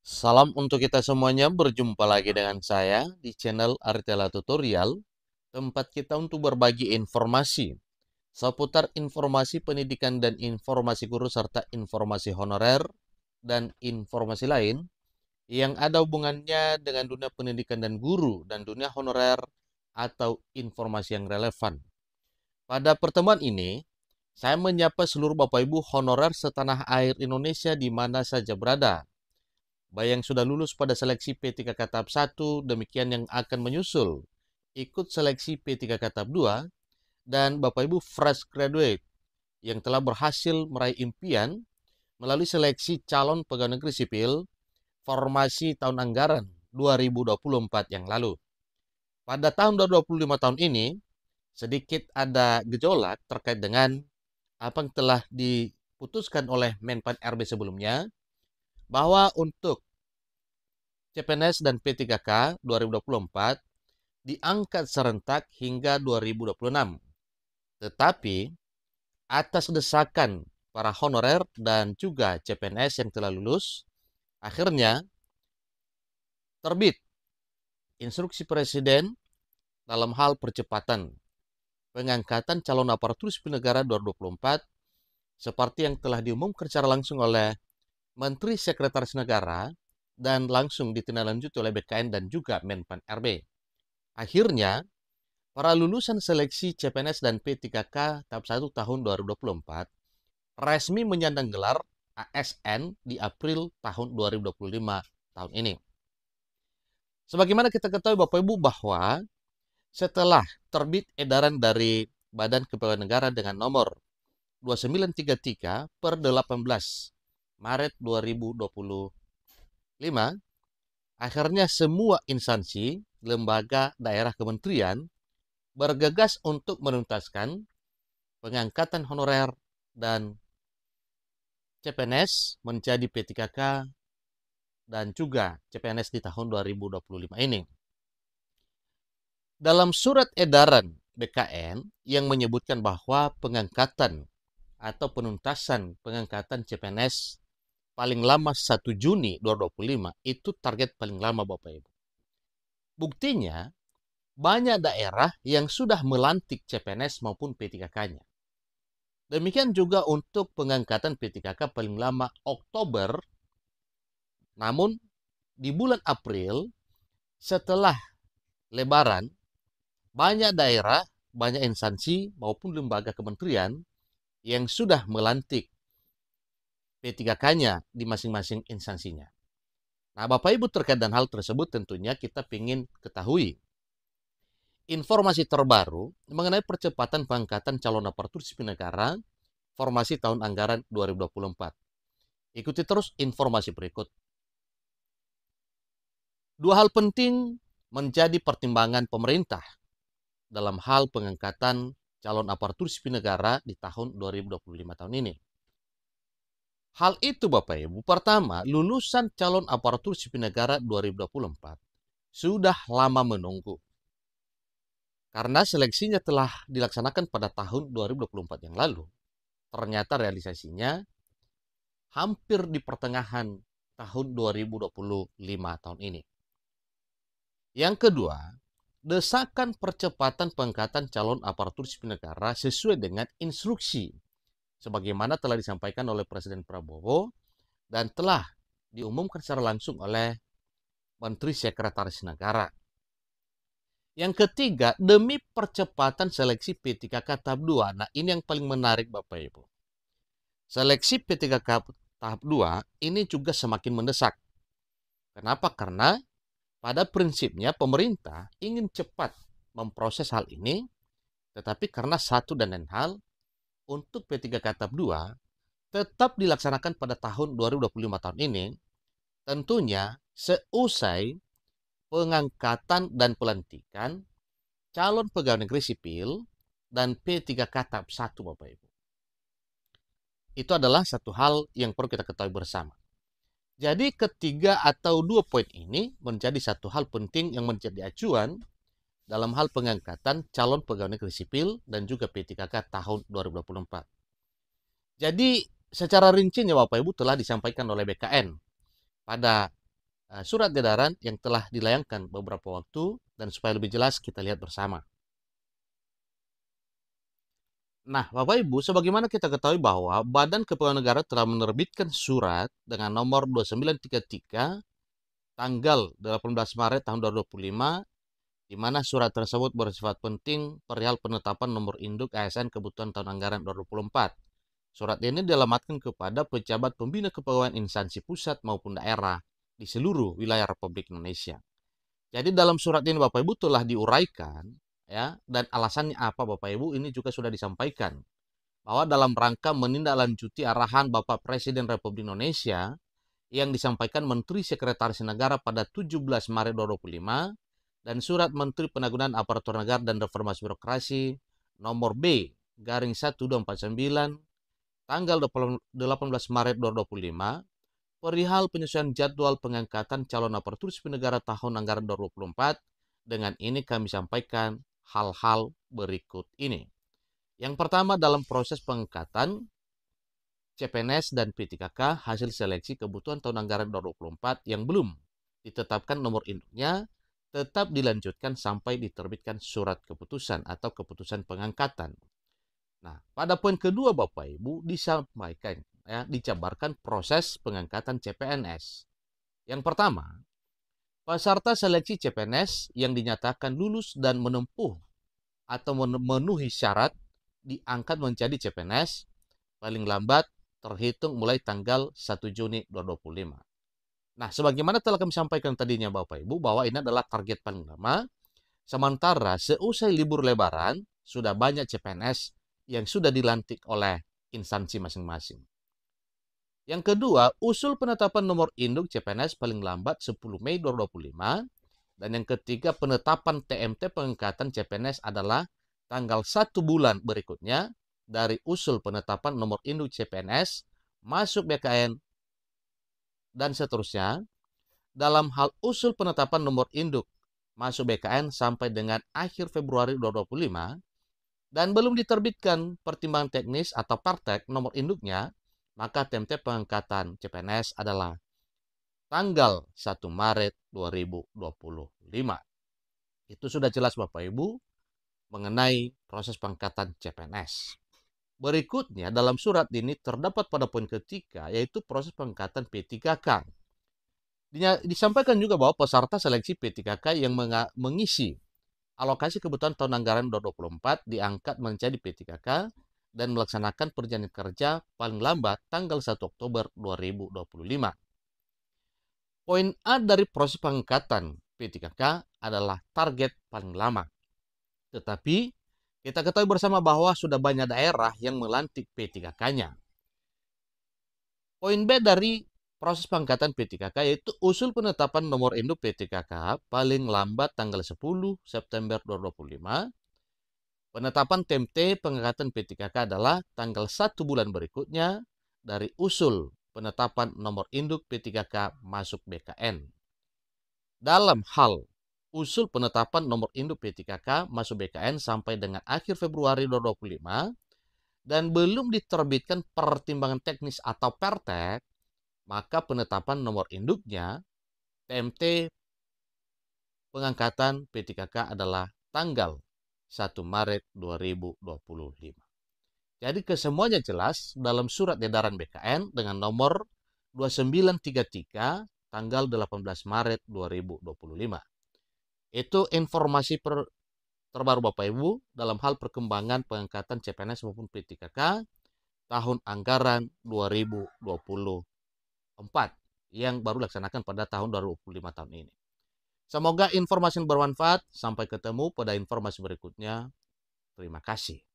Salam untuk kita semuanya, berjumpa lagi dengan saya di channel Artela Tutorial, tempat kita untuk berbagi informasi seputar informasi pendidikan dan informasi guru serta informasi honorer dan informasi lain yang ada hubungannya dengan dunia pendidikan dan guru dan dunia honorer atau informasi yang relevan. Pada pertemuan ini, saya menyapa seluruh Bapak Ibu honorer setanah air Indonesia di mana saja berada. Baik yang sudah lulus pada seleksi P3K tahap 1, demikian yang akan menyusul ikut seleksi P3K tahap 2, dan Bapak Ibu fresh graduate yang telah berhasil meraih impian melalui seleksi calon pegawai negeri sipil formasi tahun anggaran 2024 yang lalu. Pada tahun 2025 tahun ini, sedikit ada gejolak terkait dengan apa yang telah diputuskan oleh Menpan RB sebelumnya, bahwa untuk CPNS dan P3K 2024 diangkat serentak hingga 2026. Tetapi atas desakan para honorer dan juga CPNS yang telah lulus, akhirnya terbit instruksi Presiden dalam hal percepatan pengangkatan calon aparatur sipil negara 2024 seperti yang telah diumumkan secara langsung oleh Menteri Sekretaris Negara dan langsung ditindaklanjuti oleh BKN dan juga Menpan RB. Akhirnya, para lulusan seleksi CPNS dan P3K tahap 1 tahun 2024 resmi menyandang gelar ASN di April tahun 2025 tahun ini. Sebagaimana kita ketahui Bapak Ibu bahwa setelah terbit edaran dari Badan Kepegawaian Negara dengan nomor 2933 per 18 Maret 2025, akhirnya semua instansi, lembaga, daerah, kementerian bergegas untuk menuntaskan pengangkatan honorer dan CPNS menjadi P3K dan juga CPNS di tahun 2025 ini. Dalam surat edaran BKN yang menyebutkan bahwa pengangkatan atau penuntasan pengangkatan CPNS paling lama 1 Juni 2025 itu target paling lama Bapak Ibu. Buktinya, banyak daerah yang sudah melantik CPNS maupun P3K-nya. Demikian juga untuk pengangkatan P3K paling lama Oktober, namun di bulan April setelah Lebaran, banyak daerah, banyak instansi maupun lembaga kementerian yang sudah melantik P3K-nya di masing-masing instansinya. Nah, Bapak Ibu terkait dengan hal tersebut tentunya kita ingin ketahui informasi terbaru mengenai percepatan pengangkatan calon aparatur sipil negara formasi tahun anggaran 2024. Ikuti terus informasi berikut. Dua hal penting menjadi pertimbangan pemerintah dalam hal pengangkatan calon aparatur sipil negara di tahun 2025 tahun ini. Hal itu Bapak Ibu, pertama, lulusan calon aparatur sipil negara 2024 sudah lama menunggu. Karena seleksinya telah dilaksanakan pada tahun 2024 yang lalu. Ternyata realisasinya hampir di pertengahan tahun 2025 tahun ini. Yang kedua, desakan percepatan pengangkatan calon aparatur sipil negara sesuai dengan instruksi sebagaimana telah disampaikan oleh Presiden Prabowo dan telah diumumkan secara langsung oleh Menteri Sekretaris Negara. Yang ketiga, demi percepatan seleksi P3K tahap 2. Nah, ini yang paling menarik Bapak Ibu. Seleksi P3K tahap 2 ini juga semakin mendesak. Kenapa? Karena pada prinsipnya pemerintah ingin cepat memproses hal ini, tetapi karena satu dan lain hal, untuk P3K tahap 2 tetap dilaksanakan pada tahun 2025 tahun ini, tentunya seusai pengangkatan dan pelantikan calon pegawai negeri sipil dan P3K tahap 1 Bapak Ibu. Itu adalah satu hal yang perlu kita ketahui bersama. Jadi ketiga atau dua poin ini menjadi satu hal penting yang menjadi acuan dalam hal pengangkatan calon pegawai negeri sipil dan juga P3K tahun 2024. Jadi secara rincinya Bapak Ibu telah disampaikan oleh BKN pada surat edaran yang telah dilayangkan beberapa waktu, dan supaya lebih jelas kita lihat bersama. Nah, Bapak Ibu, sebagaimana kita ketahui bahwa Badan Kepegawaian Negara telah menerbitkan surat dengan nomor 2933 tanggal 18 Maret tahun 2025, di mana surat tersebut bersifat penting perihal penetapan nomor induk ASN kebutuhan tahun anggaran 2024. Surat ini dialamatkan kepada pejabat pembina kepegawaian instansi pusat maupun daerah di seluruh wilayah Republik Indonesia. Jadi dalam surat ini Bapak Ibu telah diuraikan, ya, dan alasannya apa Bapak Ibu ini juga sudah disampaikan bahwa dalam rangka menindaklanjuti arahan Bapak Presiden Republik Indonesia yang disampaikan Menteri Sekretaris Negara pada 17 Maret 2025 dan Surat Menteri Penanggulangan Aparatur Negara dan Reformasi Birokrasi nomor B/1249 tanggal 18 Maret 2025 perihal penyesuaian jadwal pengangkatan calon aparatur sipil negara tahun anggaran 2024. Dengan ini kami sampaikan hal-hal berikut ini. Yang pertama, dalam proses pengangkatan CPNS dan P3K hasil seleksi kebutuhan tahun anggaran 2024 yang belum ditetapkan nomor induknya tetap dilanjutkan sampai diterbitkan surat keputusan atau keputusan pengangkatan. Nah, pada poin kedua Bapak Ibu disampaikan, ya, dijabarkan proses pengangkatan CPNS. Yang pertama, peserta seleksi CPNS yang dinyatakan lulus dan menempuh atau memenuhi syarat diangkat menjadi CPNS paling lambat terhitung mulai tanggal 1 Juni 2025. Nah, sebagaimana telah kami sampaikan tadinya Bapak Ibu bahwa ini adalah target paling lama, sementara seusai libur lebaran sudah banyak CPNS yang sudah dilantik oleh instansi masing-masing. Yang kedua, usul penetapan nomor induk CPNS paling lambat 10 Mei 2025. Dan yang ketiga, penetapan TMT pengangkatan CPNS adalah tanggal 1 bulan berikutnya dari usul penetapan nomor induk CPNS masuk BKN dan seterusnya. Dalam hal usul penetapan nomor induk masuk BKN sampai dengan akhir Februari 2025 dan belum diterbitkan pertimbangan teknis atau partek nomor induknya, maka TMT pengangkatan CPNS adalah tanggal 1 Maret 2025. Itu sudah jelas Bapak Ibu mengenai proses pengangkatan CPNS. Berikutnya dalam surat ini terdapat pada poin ketiga yaitu proses pengangkatan P3K. Disampaikan juga bahwa peserta seleksi P3K yang mengisi alokasi kebutuhan tahun anggaran 2024 diangkat menjadi P3K dan melaksanakan perjanjian kerja paling lambat tanggal 1 Oktober 2025. Poin A dari proses pengangkatan P3K adalah target paling lama. Tetapi kita ketahui bersama bahwa sudah banyak daerah yang melantik P3K-nya. Poin B dari proses pengangkatan P3K yaitu usul penetapan nomor induk P3K paling lambat tanggal 10 September 2025. Penetapan TMT pengangkatan P3K adalah tanggal 1 bulan berikutnya dari usul penetapan nomor induk P3K masuk BKN. Dalam hal usul penetapan nomor induk P3K masuk BKN sampai dengan akhir Februari 2025 dan belum diterbitkan pertimbangan teknis atau pertek, maka penetapan nomor induknya TMT pengangkatan P3K adalah tanggal 1 Maret 2025. Jadi kesemuanya jelas dalam surat edaran BKN dengan nomor 2933 tanggal 18 Maret 2025. Itu informasi terbaru Bapak Ibu dalam hal perkembangan pengangkatan CPNS maupun P3K tahun anggaran 2024 yang baru dilaksanakan pada tahun 2025 tahun ini. Semoga informasi bermanfaat. Sampai ketemu pada informasi berikutnya. Terima kasih.